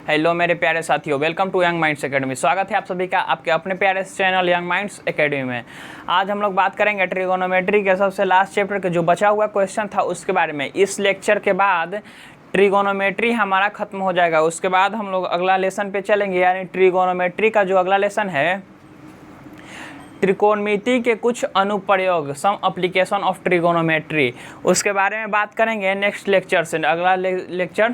Hello मेरे प्यारे साथियों, welcome to young minds academy. स्वागत है आप सभी का आपके अपने प्यारे चैनल यंग माइंड्स एकेडमी में। आज हम लोग बात करेंगे ट्रिगोनोमेट्री के सबसे लास्ट चैप्टर के जो बचा हुआ क्वेश्चन था उसके बारे में। इस लेक्चर के बाद ट्रिगोनोमेट्री हमारा खत्म हो जाएगा। उसके बाद हम लोग अगला लेसन पे चलेंगे, यानी ट्रिगोनोमेट्री का जो अगला लेसन है त्रिकोणमिति के कुछ अनुप्रयोग, सम एप्लीकेशन ऑफ ट्रिगोनोमेट्री, उसके बारे में बात करेंगे नेक्स्ट लेक्चर से। अगला लेक्चर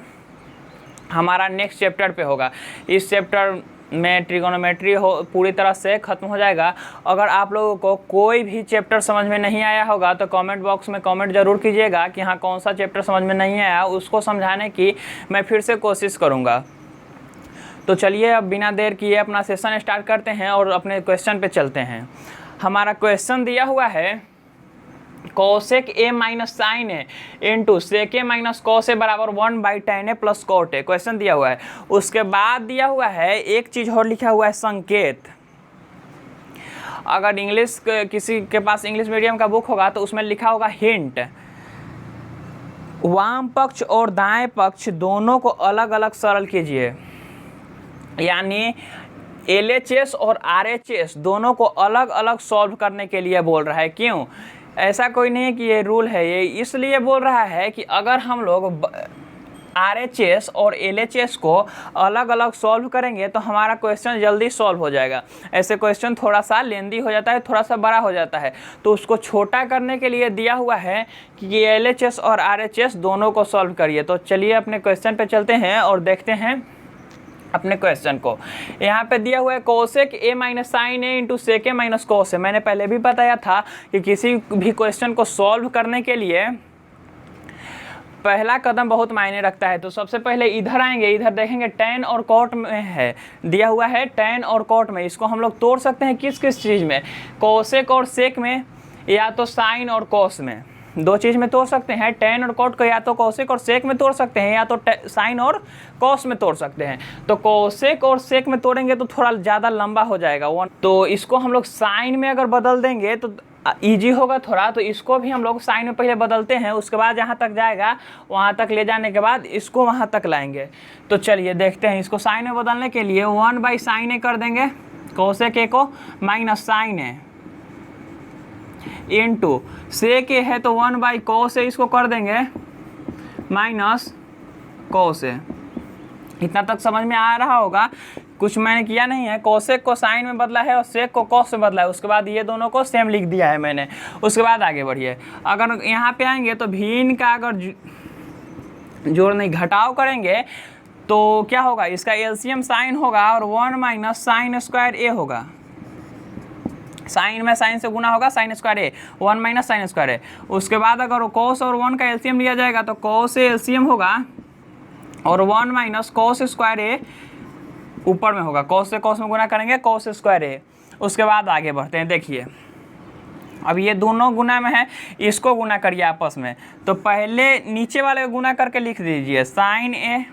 हमारा नेक्स्ट चैप्टर पे होगा। इस चैप्टर में ट्रिगोनोमेट्री पूरी तरह से ख़त्म हो जाएगा। अगर आप लोगों को कोई भी चैप्टर समझ में नहीं आया होगा तो कमेंट बॉक्स में कमेंट ज़रूर कीजिएगा कि हाँ कौन सा चैप्टर समझ में नहीं आया, उसको समझाने की मैं फिर से कोशिश करूँगा। तो चलिए अब बिना देर किए अपना सेशन स्टार्ट करते हैं और अपने क्वेश्चन पे चलते हैं। हमारा क्वेश्चन दिया हुआ है cosec A minus sine A into sec A minus cos A बराबर 1/tan A plus cot A. Question दिया हुआ है। उसके बाद दिया हुआ है एक चीज़ और लिखा हुआ है संकेत। अगर इंग्लिश किसी के पास इंग्लिश मीडियम का बुक होगा तो उसमें लिखा होगा हिंट। वाम पक्ष और दाएं पक्ष दोनों को अलग अलग सरल कीजिए, यानी LHS और RHS दोनों को अलग अलग सॉल्व करने के लिए बोल रहा है। क्यों? ऐसा कोई नहीं है कि ये रूल है, ये इसलिए बोल रहा है कि अगर हम लोग RHS और LHS को अलग अलग सॉल्व करेंगे तो हमारा क्वेश्चन जल्दी सॉल्व हो जाएगा। ऐसे क्वेश्चन थोड़ा सा लेंदी हो जाता है, थोड़ा सा बड़ा हो जाता है, तो उसको छोटा करने के लिए दिया हुआ है कि LHS और RHS दोनों को सॉल्व करिए। तो चलिए अपने क्वेश्चन पे चलते हैं और देखते हैं अपने क्वेश्चन को। यहाँ पे दिया हुआ है cosec A minus sine A into sec A minus cos A. मैंने पहले भी बताया था कि किसी भी क्वेश्चन को सॉल्व करने के लिए पहला कदम बहुत मायने रखता है। तो सबसे पहले इधर आएंगे, इधर देखेंगे टैन और कॉट में है, दिया हुआ है टैन और कॉट में। इसको हम लोग तोड़ सकते हैं किस किस चीज़ में? कोसेक और सेक में, या तो साइन और कॉस में। दो चीज़ में तोड़ सकते हैं। टैन और कॉट को या तो कोसेक और सेक में तोड़ सकते हैं, या तो साइन और कॉस में तोड़ सकते हैं। तो कोसेक और सेक में तोड़ेंगे तो थोड़ा ज़्यादा लंबा हो जाएगा तो इसको हम लोग साइन में अगर बदल देंगे तो ईजी होगा थोड़ा। तो इसको भी हम लोग साइन में पहले बदलते हैं, उसके बाद जहाँ तक जाएगा वहाँ तक ले जाने के बाद इसको वहाँ तक लाएंगे। तो चलिए देखते हैं। इसको साइन में बदलने के लिए 1/sin ए कर देंगे, कोसेक ए को minus sine A into sec ए है तो 1/cos ए इसको कर देंगे माइनस cos ए। इतना तक समझ में आ रहा होगा। कुछ मैंने किया नहीं है, कोसेक को साइन में बदला है और सेक को कॉस में बदला है। उसके बाद ये दोनों को सेम लिख दिया है मैंने। उसके बाद आगे बढ़िए। अगर यहाँ पे आएंगे तो भिन्न का अगर जोड़ नहीं घटाव करेंगे तो क्या होगा? इसका एलसीएम साइन होगा और 1 माइनस साइन स्क्वायर ए होगा। साइन में साइन से गुना होगा, साइन स्क्वायर ए, 1 माइनस साइन स्क्वायर ए। उसके बाद अगर कॉस और 1 का एलसीएम लिया जाएगा तो कॉस ए एलसीएम होगा और 1 माइनस कॉस स्क्वायर ए ऊपर में होगा। कॉस से कॉस में गुना करेंगे कॉस स्क्वायर ए। उसके बाद आगे बढ़ते हैं। देखिए अब ये दोनों गुना में है, इसको गुना करिए आपस में। तो पहले नीचे वाले को गुना करके लिख दीजिए sign A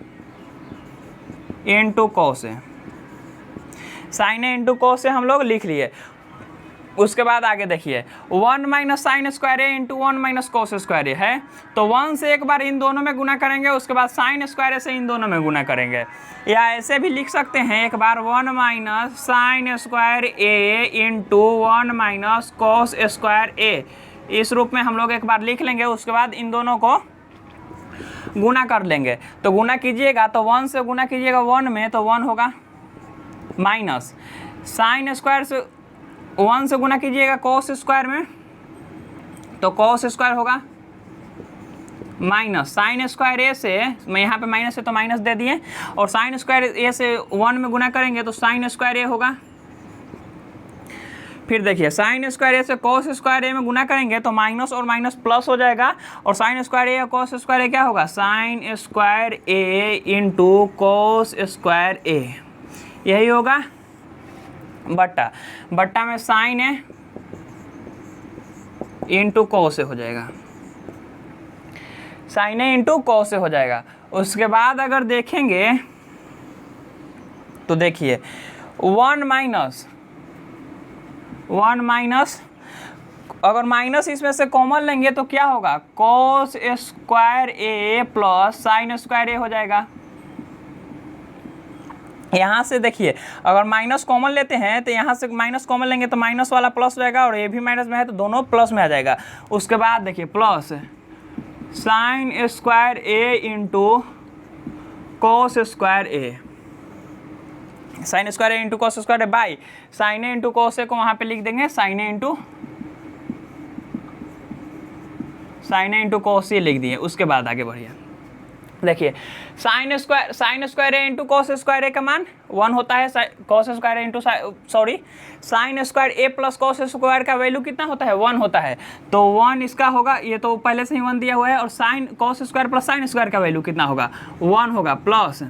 into cos A. Sine A into cos ए हम लोग लिख लिए। उसके बाद आगे देखिए 1 minus sign square A into 1 minus cos square ए है। तो 1 से एक बार इन दोनों में गुना करेंगे, उसके बाद साइन स्क्वायर ए से इन दोनों में गुना करेंगे। या ऐसे भी लिख सकते हैं एक बार 1 minus sign square A into 1 minus cos square ए। इस रूप में हम लोग एक बार लिख लेंगे। उसके बाद इन दोनों को गुना कर लेंगे। तो गुना कीजिएगा तो 1 से गुना कीजिएगा 1 में तो 1 होगा, माइनस साइन स्क्वायर से 1 से गुना कीजिएगा कॉस स्क्वायर में तो कॉस स्क्वायर होगा, माइनस साइन स्क्वायर ए से, मैं यहाँ पे माइनस है तो माइनस दे दिए, और साइन स्क्वायर ए से 1 में गुना करेंगे तो साइन स्क्वायर ए होगा। फिर देखिए साइन स्क्वायर ए से कॉस स्क्वायर ए में गुना करेंगे तो माइनस और माइनस प्लस हो जाएगा, और साइन स्क्वायर ए और कॉस स्क्वायर ए क्या होगा? Sign square A into cos square ए। यही होगा बट्टा, बट्टा में sine A into cos A हो जाएगा, sign A into cos A हो जाएगा। उसके बाद अगर देखेंगे तो देखिए 1 माइनस अगर माइनस इसमें से कॉमन लेंगे तो क्या होगा? Cos square A plus sine square ए हो जाएगा। यहाँ से देखिए अगर माइनस कॉमन लेते हैं तो यहाँ से माइनस कॉमन लेंगे तो माइनस वाला प्लस हो जाएगा और ये भी माइनस में है तो दोनों प्लस में आ जाएगा। उसके बाद देखिए plus sine square A into cos square A, sine square A into cos square A by sine A into cos A को वहाँ पे लिख देंगे sine A into cos A लिख दिए। उसके बाद आगे बढ़िए, देखिए sine square A into cos square A का मान 1 होता है, cos square A into sine square A plus cos square का वैल्यू कितना होता है 1 होता है, तो 1 इसका होगा, ये तो पहले से ही 1 दिया हुआ है। और sine cos square plus sine square का वैल्यू कितना होगा 1 होगा, plus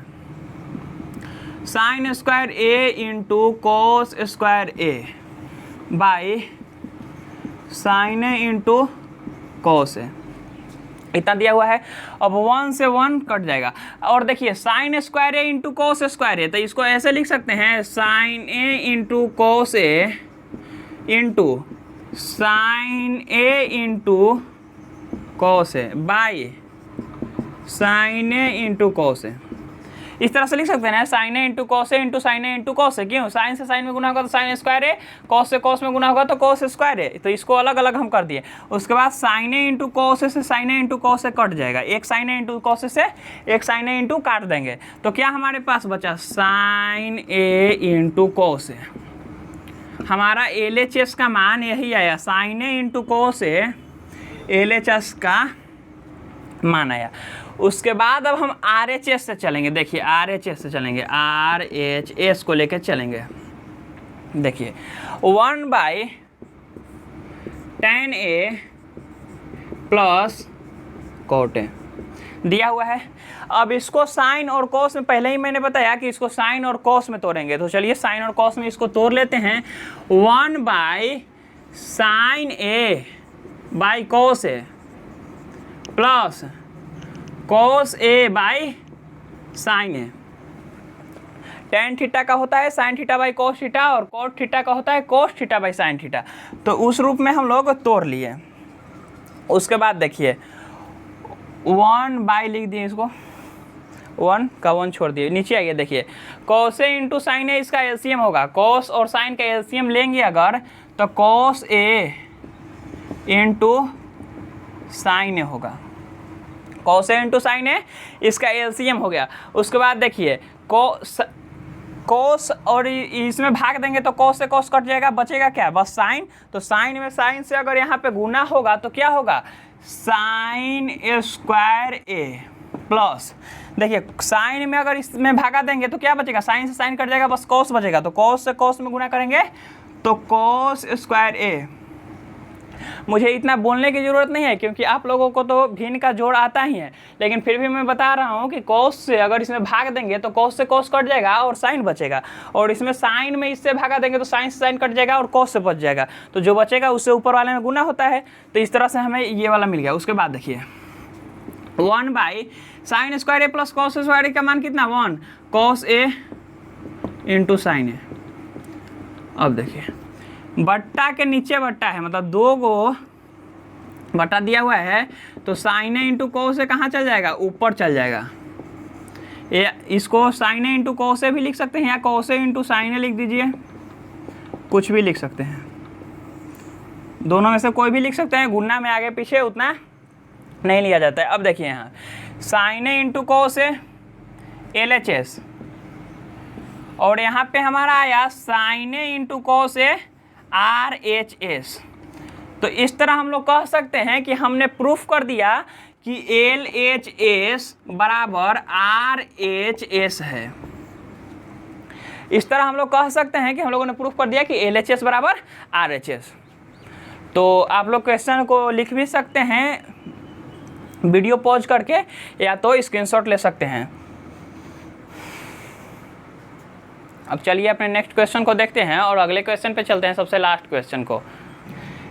sine square A into cos square A by sine A into cos A, इतना दिया हुआ है। अब 1 से 1 कट जाएगा। और देखिए sine square A into cos square A, तो इसको ऐसे लिख सकते हैं sine A into cos A into sine A into cos A by sine A into cos A, इस तरह से लिख सकते हैं ना, sine A into cos A into sine A into cos A. क्यों, साइन से साइन में गुना होगा तो साइन स्क्वायर ए, कॉस से कॉस में गुना होगा तो कॉस स्क्वायर ए, तो इसको अलग अलग हम कर दिए। उसके बाद साइन ए इंटू कॉस ए से sign A into cos A cut जाएगा, एक साइन ए इंटू कॉस ए से एक साइन ए इंटू काट देंगे, तो क्या हमारे पास बचा साइन ए इंटू कॉस ए। हमारा LHS का मान यही आया, sign A into cos A LHS का मान आया। उसके बाद अब हम RHS से चलेंगे, देखिए RHS से चलेंगे, RHS को लेकर चलेंगे। देखिए 1/tan A plus cot A दिया हुआ है। अब इसको साइन और कॉस में, पहले ही मैंने बताया कि इसको साइन और कॉस में तोड़ेंगे, तो चलिए साइन और कॉस में इसको तोड़ लेते हैं। 1/sin A by cos A plus cos A by sine A. Tan theta का होता है sine theta by cos theta और कॉट थीटा का होता है cos theta by sine theta, तो उस रूप में हम लोग तोड़ लिए। उसके बाद देखिए 1 लिख दिए, इसको 1 का 1 छोड़ दिए, नीचे आइए देखिए कॉस ए इंटू साइन ए इसका एलसीएम होगा, कॉस और साइन का एलसीएम लेंगे अगर तो कॉस ए इंटू साइन ए होगा, कॉस ए इंटू साइन ए इसका एलसीएम हो गया। उसके बाद देखिए कॉस और इसमें भाग देंगे तो कॉस से कॉस कट जाएगा, बचेगा क्या बस साइन, तो साइन में साइन से अगर यहाँ पे गुना होगा तो क्या होगा साइन स्क्वायर ए प्लस, देखिए साइन में अगर इसमें भागा देंगे तो क्या बचेगा, साइन से साइन कट जाएगा, बस कॉस बचेगा, तो कॉस से कॉस में गुना करेंगे तो कॉस स्क्वायर ए। मुझे इतना बोलने की ज़रूरत नहीं है क्योंकि आप लोगों को तो भिन्न का जोड़ आता ही है, लेकिन फिर भी मैं बता रहा हूँ कि कॉस से अगर इसमें भाग देंगे तो कॉस से कॉस कट जाएगा और साइन बचेगा, और इसमें साइन में इससे भागा देंगे तो साइन से साइन कट जाएगा और कॉस से बच जाएगा, तो जो बचेगा उससे ऊपर वाले में गुना होता है, तो इस तरह से हमें ये वाला मिल गया। उसके बाद देखिए 1/sin square A plus cos square A का मान कितना 1 कॉस ए इंटू साइन ए। अब देखिए बट्टा के नीचे बट्टा है, मतलब 2 गो बट्टा दिया हुआ है, तो साइन ए इंटू कॉस ए कहाँ चल जाएगा, ऊपर चल जाएगा। ये इसको साइन ए इंटू कॉस ए भी लिख सकते हैं या कॉस ए इंटू साइन ए लिख दीजिए, कुछ भी लिख सकते हैं, दोनों में से कोई भी लिख सकते हैं, गुना में आगे पीछे उतना नहीं लिया जाता है। अब देखिए यहाँ sign A into cos A LHS, और यहाँ पे हमारा आया sign A into cos A RHS। तो इस तरह हम लोग कह सकते हैं कि हमने प्रूफ कर दिया कि LHS बराबर RHS है। इस तरह हम लोग कह सकते हैं कि हम लोगों ने प्रूफ कर दिया कि LHS बराबर RHS। तो आप लोग क्वेश्चन को लिख भी सकते हैं वीडियो पॉज करके, या तो स्क्रीनशॉट ले सकते हैं। अब चलिए अपने नेक्स्ट क्वेश्चन को देखते हैं और अगले क्वेश्चन पे चलते हैं, सबसे लास्ट क्वेश्चन को।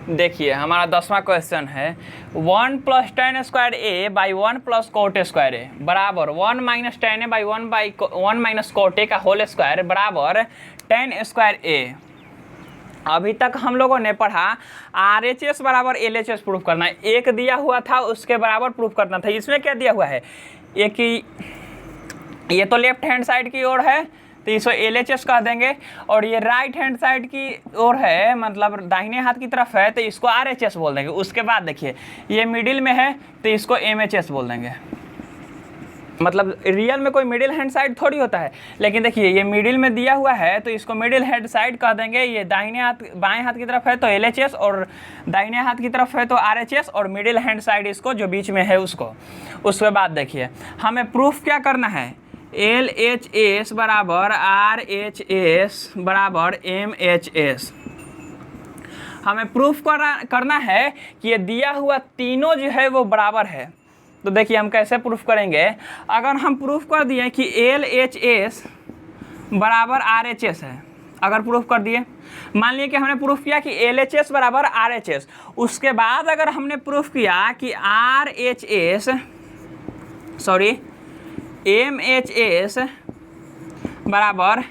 देखिए हमारा 10वां क्वेश्चन है 1 + tan square A by 1 + cot square A बराबर 1 - tan A by 1 - cot A का होल स्क्वायर बराबर tan स्क्वायर ए। अभी तक हम लोगों ने पढ़ा RHS बराबर LHS प्रूफ करना है, एक दिया हुआ था उसके बराबर प्रूफ करना था। इसमें क्या दिया हुआ है, एक ही, ये तो लेफ्ट हैंड साइड की ओर है तो तो इसको LHS कह देंगे। और ये राइट हैंड साइड की ओर है, मतलब दाहिने हाथ की तरफ है, तो इसको RHS बोल देंगे। उसके बाद देखिए ये मिडिल में है तो इसको MHS बोल देंगे। मतलब रियल में कोई मिडिल हैंड साइड थोड़ी होता है, लेकिन देखिए ये मिडिल में दिया हुआ है तो इसको मिडिल हैंड साइड कह देंगे। ये दाहिने हाथ बाएं हाथ की तरफ है तो LHS, और दाहिने हाथ की तरफ है तो RHS, और मिडिल हैंड साइड इसको जो बीच में है उसको। उसके बाद देखिए हमें प्रूफ क्या करना है, LHS बराबर RHS बराबर MHS। हमें प्रूफ करना है कि ये दिया हुआ तीनों जो है वो बराबर है। तो देखिए हम कैसे प्रूफ करेंगे। अगर हम प्रूफ कर दिए कि LHS बराबर RHS है, अगर प्रूफ कर दिए, मान लिए कि हमने प्रूफ किया कि LHS बराबर RHS, उसके बाद अगर हमने प्रूफ किया कि MHS बराबर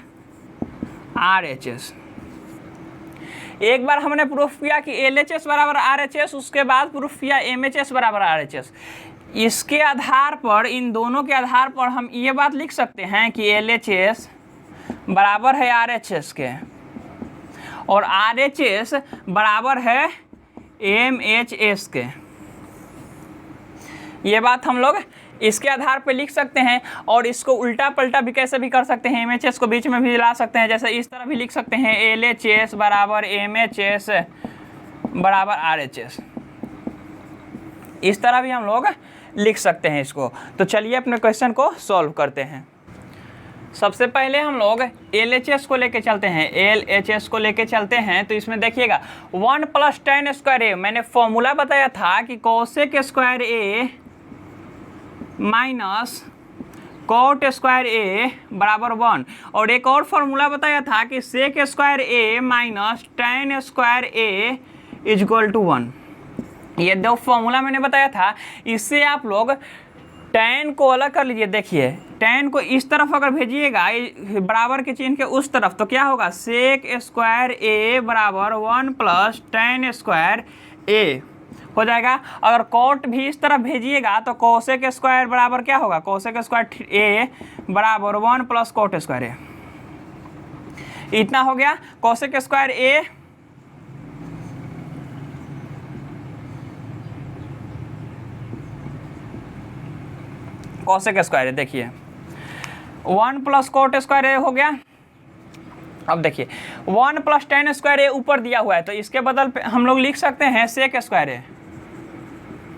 RHS, एक बार हमने प्रूफ किया कि LHS बराबर RHS, उसके बाद प्रूफ किया MHS बराबर RHS। इसके आधार पर, इन दोनों के आधार पर हम ये बात लिख सकते हैं कि LHS बराबर है RHS के और RHS बराबर है MHS के। ये बात हम लोग इसके आधार पर लिख सकते हैं। और इसको उल्टा पलटा भी कैसे भी कर सकते हैं, MHS को बीच में भी ला सकते हैं। जैसे इस तरह भी लिख सकते हैं LHS बराबर MHS बराबर RHS, इस तरह भी हम लोग लिख सकते हैं इसको। तो चलिए अपने क्वेश्चन को सॉल्व करते हैं। सबसे पहले हम लोग LHS को लेके चलते हैं, LHS को लेके चलते हैं। तो इसमें देखिएगा 1 + tan स्क्वायर A, मैंने फॉर्मूला बताया था कि cosec square A minus cot square A बराबर 1, और एक और फॉर्मूला बताया था कि sec square A minus tan square A is equal to 1। ये दो फॉर्मूला मैंने बताया था। इससे आप लोग tan को अलग कर लीजिए। देखिए tan को इस तरफ अगर भेजिएगा बराबर के चिन्ह के उस तरफ, तो क्या होगा, सेक स्क्वायर A बराबर 1 + tan स्क्वायर A हो जाएगा। अगर कोट भी इस तरफ भेजिएगा तो कोसेक स्क्वायर बराबर क्या होगा, कोसेक स्क्वायर A बराबर 1 + कोट स्क्वायर A। इतना हो गया cosec square A cosec square. देखिए 1 + कोट स्क्वायर A हो गया। अब देखिए 1 + tan स्क्वायर A ऊपर दिया हुआ है, तो इसके बदल पे हम लोग लिख सकते हैं सेक स्क्वायर A,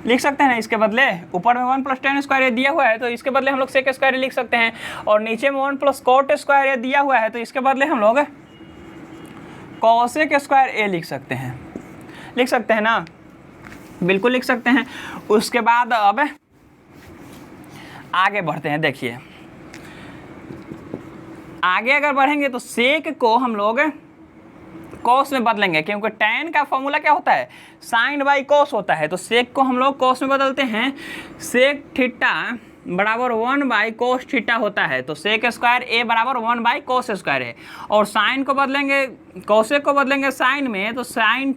लिख सकते हैं ना। इसके बदले ऊपर में 1 + tan स्क्वायर A दिया हुआ है, तो इसके बदले हम लोग सेक स्क्वायर A लिख सकते हैं। और नीचे में 1 + कोट स्क्वायर A दिया हुआ है, तो इसके बदले हम लोग कोसेक स्क्वायर A लिख सकते हैं। लिख सकते हैं ना, बिल्कुल लिख सकते हैं। उसके बाद अब आगे बढ़ते हैं। देखिए आगे अगर बढ़ेंगे तो सेक को हम लोग कॉस में बदलेंगे, क्योंकि tan का फॉर्मूला क्या होता है, साइन बाई कॉस होता है। तो सेक को हम लोग कॉस में बदलते हैं। सेक थीटा बराबर 1/cos थीटा होता है, तो सेक स्क्वायर A बराबर 1/cos स्क्वायर A। और साइन को बदलेंगे, कोसेक को बदलेंगे साइन में, तो साइन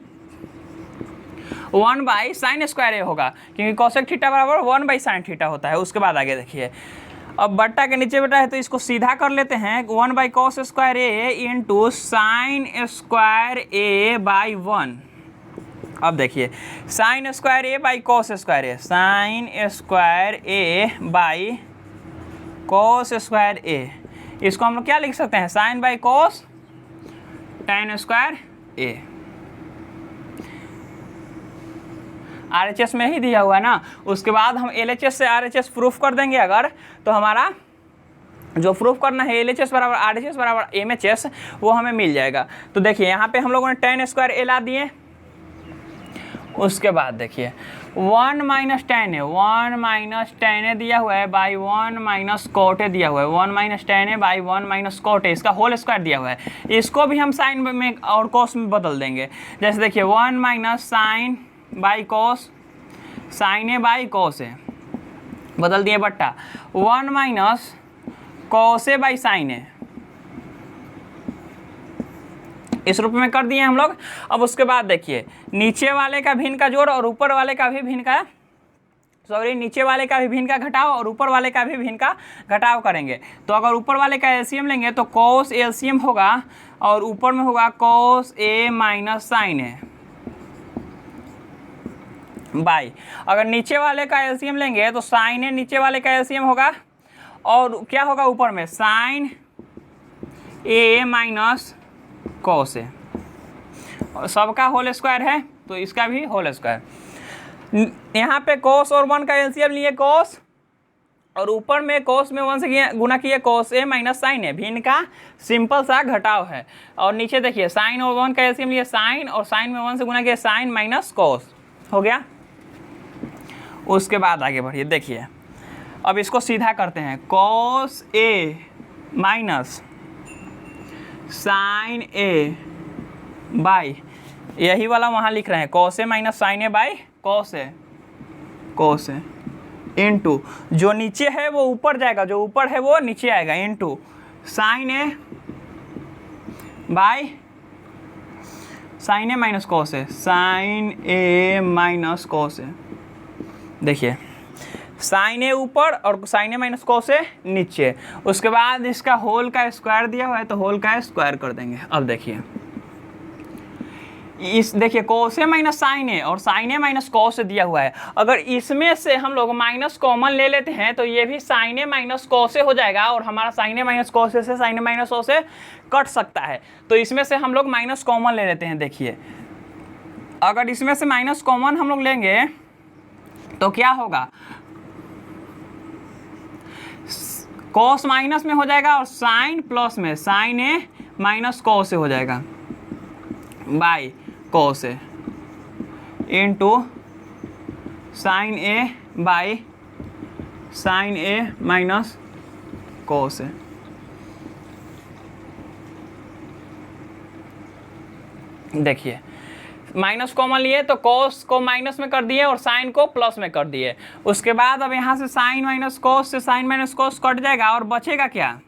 1/sin स्क्वायर A होगा, क्योंकि कोसेक थीटा बराबर 1/sin थीटा होता है। उसके बाद आगे देखिए, अब बट्टा के नीचे बेटा है तो इसको सीधा कर लेते हैं, 1/cos square A into sine square A/1। अब देखिए sine square A/cos square A, sine square A/cos square A, इसको हम लोग क्या लिख सकते हैं, sine by cos tan square A। RHS में ही दिया हुआ है ना। उसके बाद हम LHS से RHS प्रूफ कर देंगे अगर, तो हमारा जो प्रूफ करना है LHS बराबर RHS बराबर MHS वो हमें मिल जाएगा। तो देखिए यहाँ पे हम लोगों ने tan स्क्वायर A ला दिए। उसके बाद देखिए 1 - tan A, 1 - tan A दिया हुआ है बाई 1 - cot A दिया हुआ है, 1 - tan A by 1 - cot A, इसका होल स्क्वायर दिया हुआ है। इसको भी हम साइन में और कॉस में बदल देंगे। जैसे देखिए 1 - sine by cos, sine A by cos A, बदल दिए बट्टा 1 - cos A by sine A, इस रूप में कर दिए हम लोग। अब उसके बाद देखिए नीचे वाले का भिन्न का जोड़ और ऊपर वाले का भी भिन्न का सॉरी नीचे वाले का भी भिन्न का घटाव और ऊपर वाले का भी भिन्न का घटाव करेंगे। तो अगर ऊपर वाले का एलसीएम लेंगे तो कॉस एलसीएम होगा और ऊपर में होगा cos A minus sine A by, अगर नीचे वाले का एलसीएम लेंगे तो साइन ए नीचे वाले का एलसीएम होगा और क्या होगा ऊपर में साइन ए माइनस कॉस ए, सबका होल स्क्वायर है तो इसका भी होल स्क्वायर। यहाँ पे कॉस और 1 का एलसीएम लिए कॉस और ऊपर में कॉस में 1 से गुना किए कॉस ए माइनस साइन ए, भिन्न का सिंपल सा घटाव है। और नीचे देखिए साइन और 1 का एलसीएम लिए साइन और साइन में 1 से गुना किए साइन माइनस कॉस, हो गया। उसके बाद आगे बढ़िए, देखिए अब इसको सीधा करते हैं, cos A minus sine A by, यही वाला वहाँ लिख रहे हैं cos A minus sine A by cos A into जो नीचे है वो ऊपर जाएगा, जो ऊपर है वो नीचे आएगा, into sine A by sine A minus cos A, sine A minus cos A. देखिए साइन ए ऊपर और sine A minus cos A नीचे। उसके बाद इसका होल का स्क्वायर दिया हुआ है तो होल का स्क्वायर कर देंगे। अब देखिए देखिए कॉस ए माइनस साइन ए और साइन ए माइनस कॉस ए दिया हुआ है, अगर इसमें से हम लोग माइनस कॉमन ले लेते हैं तो ये भी sign A minus cos A हो जाएगा और हमारा साइन ए माइनस कॉस ए से sign A minus cos A cut सकता है। तो इसमें से हम लोग माइनस कॉमन ले लेते हैं। देखिए अगर इसमें से माइनस कॉमन हम लोग लेंगे तो क्या होगा, कॉस माइनस में हो जाएगा और साइन प्लस में sine A minus cos A हो जाएगा by cos A into sine A by sine A minus cos A. देखिए माइनस कॉमन लिए तो कॉस को माइनस में कर दिए और साइन को प्लस में कर दिए। उसके बाद अब यहाँ से साइन माइनस कॉस से साइन माइनस कॉस कट जाएगा और बचेगा क्या,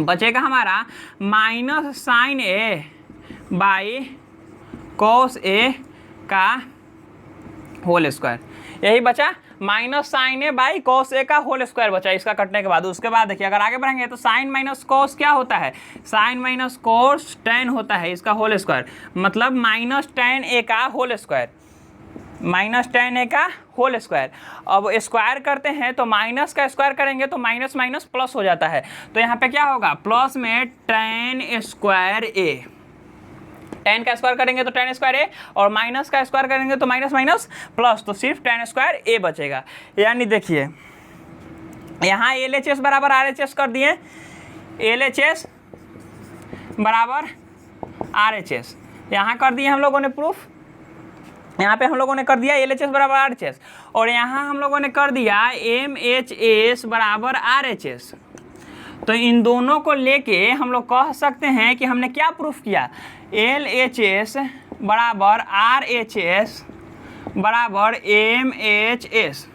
बचेगा हमारा minus sine A by cos A का होल स्क्वायर, यही बचा minus sine A by cos A का होल स्क्वायर बचा इसका कटने के बाद। उसके बाद देखिए अगर आगे बढ़ेंगे तो साइन माइनस कॉस क्या होता है, साइन माइनस कॉस टेन होता है इसका होल स्क्वायर, मतलब माइनस टेन ए का होल स्क्वायर, माइनस टेन ए का होल स्क्वायर। अब स्क्वायर करते हैं तो माइनस का स्क्वायर करेंगे तो माइनस माइनस प्लस हो जाता है, तो यहाँ पे क्या होगा प्लस में टेन स्क्वायर ए, टेन का स्क्वायर करेंगे तो टेन स्क्वायर ए और माइनस का स्क्वायर करेंगे तो माइनस माइनस प्लस, तो सिर्फ टेन स्क्वायर ए बचेगा। यानी देखिए यहाँ एल एच एस बराबर आर एच एस कर दिए, एल एच एस बराबर आर एच एस यहाँ कर दिए हम लोगों ने प्रूफ, यहाँ पे हम लोगों ने कर दिया एल एच एस बराबर आर एच एस और यहाँ हम लोगों ने कर दिया एम एच एस बराबर आर एच एस। तो इन दोनों को लेके हम लोग कह सकते हैं कि हमने क्या प्रूफ किया, एल एच एस बराबर आर एच एस बराबर एम एच एस,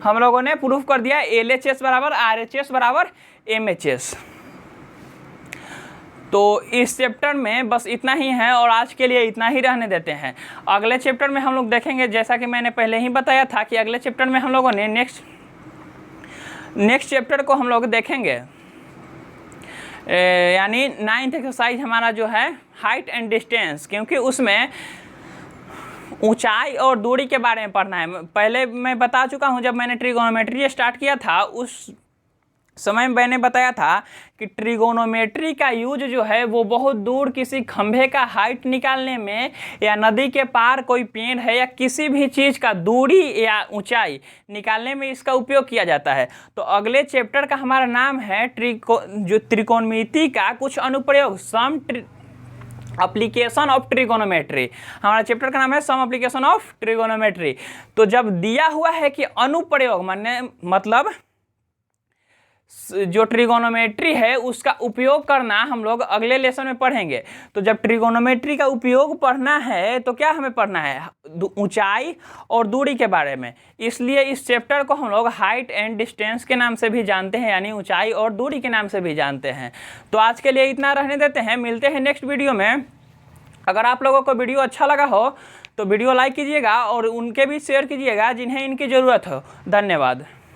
हम लोगों ने प्रूफ कर दिया एल एच एस बराबर आर एच एस बराबर एम एच एस। तो इस चैप्टर में बस इतना ही है और आज के लिए इतना ही रहने देते हैं। अगले चैप्टर में हम लोग देखेंगे, जैसा कि मैंने पहले ही बताया था कि अगले चैप्टर में हम लोगों ने नेक्स्ट चैप्टर को हम लोग देखेंगे, यानी 9th एक्सरसाइज हमारा जो है हाइट एंड डिस्टेंस, क्योंकि उसमें ऊंचाई और दूरी के बारे में पढ़ना है। पहले मैं बता चुका हूं, जब मैंने ट्रिगोनोमेट्री स्टार्ट किया था उस समय मैंने बताया था कि ट्रिगोनोमेट्री का यूज जो है वो बहुत दूर किसी खंभे का हाइट निकालने में या नदी के पार कोई पेड़ है या किसी भी चीज़ का दूरी या ऊंचाई निकालने में इसका उपयोग किया जाता है। तो अगले चैप्टर का हमारा नाम है जो त्रिकोणमिति का कुछ अनुप्रयोग, सम एप्लीकेशन ऑफ ट्रिगोनोमेट्री। हमारा चैप्टर का नाम है सम एप्लीकेशन ऑफ ट्रिगोनोमेट्री। तो जब दिया हुआ है कि अनुप्रयोग मतलब जो ट्रिगोनोमेट्री है उसका उपयोग करना हम लोग अगले लेसन में पढ़ेंगे। तो जब ट्रिगोनोमेट्री का उपयोग पढ़ना है तो क्या हमें पढ़ना है, ऊंचाई और दूरी के बारे में। इसलिए इस चैप्टर को हम लोग हाइट एंड डिस्टेंस के नाम से भी जानते हैं, यानी ऊंचाई और दूरी के नाम से भी जानते हैं। तो आज के लिए इतना रहने देते हैं, मिलते हैं नेक्स्ट वीडियो में। अगर आप लोगों को वीडियो अच्छा लगा हो तो वीडियो लाइक कीजिएगा और उनके भी शेयर कीजिएगा जिन्हें इनकी ज़रूरत हो। धन्यवाद।